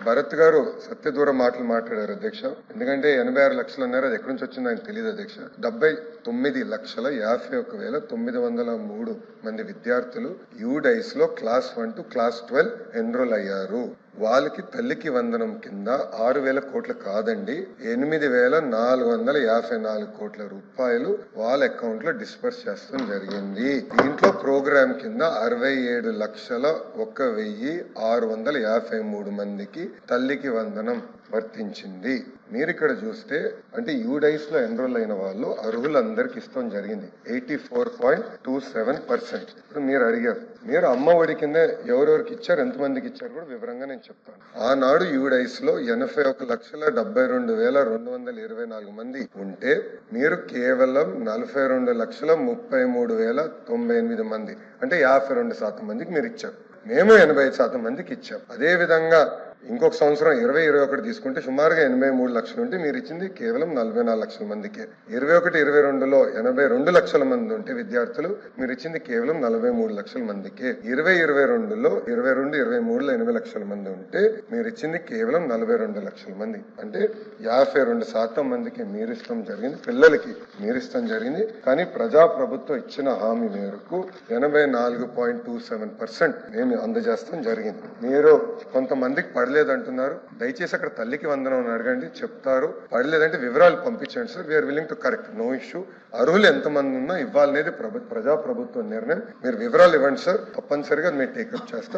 భరత్ గారు సత్యదూర మాటలు మాట్లాడారు అధ్యక్ష. ఎందుకంటే 86 లక్షలు అన్నారు, అది ఎక్కడి నుంచి వచ్చిందో ఆయన తెలియదు అధ్యక్ష. 79,51,903 మంది విద్యార్థులు యూడైస్ లో క్లాస్ 1 టు క్లాస్ 12 ఎన్రోల్ అయ్యారు. వాళ్ళకి తల్లికి వందనం కింద 6,000 కోట్లు కాదండి, 8,454 కోట్ల రూపాయలు వాళ్ళ అకౌంట్ లో డిస్పర్స్ చేస్తాం జరిగింది. దీంట్లో ప్రోగ్రామ్ కింద 67,01,653 మందికి తల్లికి వందనం వర్తించింది. మీరు ఇక్కడ చూస్తే అంటే యూడైస్ లో ఎన్రోల్ అయిన వాళ్ళు అర్హులందరికి ఇస్తాం జరిగింది 84.27%. ఇప్పుడు మీరు అడిగారు, మీరు అమ్మ ఒడి కింద ఎవరెవరికి ఇచ్చారు, ఎంతమందికి ఇచ్చారు కూడా వివరంగా నేను చెప్తాను. ఆనాడు యూడైస్ లో 81,72,224 మంది ఉంటే మీరు కేవలం 42,33,098 మంది అంటే 52% మందికి మీరు ఇచ్చారు. మేము 85% మందికి ఇచ్చాం. అదే విధంగా ఇంకొక సంవత్సరం 2021 తీసుకుంటే సుమారుగా 83 లక్షలు ఉంటే మీరు ఇచ్చింది కేవలం 44 లక్షల మందికే. 21-22లో 82 లక్షల మంది ఉంటే విద్యార్థులు మీరు ఇచ్చింది కేవలం 43 లక్షల మందికే. 2022లో 22-23లో 8 లక్షల మంది ఉంటే మీరు ఇచ్చింది కేవలం 42 లక్షల మంది అంటే 52% మందికి మీరు ఇష్టం జరిగింది, పిల్లలకి మీరు ఇష్టం జరిగింది. కానీ ప్రజాప్రభుత్వం ఇచ్చిన హామీ మేరకు 84.27% మేము అందజేస్తాం జరిగింది. మీరు కొంతమందికి పడలేదు అంటున్నారు, దయచేసి అక్కడ తల్లికి వందనం అని అడగండి, చెప్తారు. పడలేదంటే వివరాలు పంపించండి sir, we are willing to correct, no issue. అర్హులు ఎంతమంది ఉన్నా ఇవ్వాలనేది ప్రజాప్రభుత్వ నిర్ణయం. మీరు వివరాలు ఇవ్వండి సార్, తప్పనిసరిగా మేము టేకప్ చేస్తాం.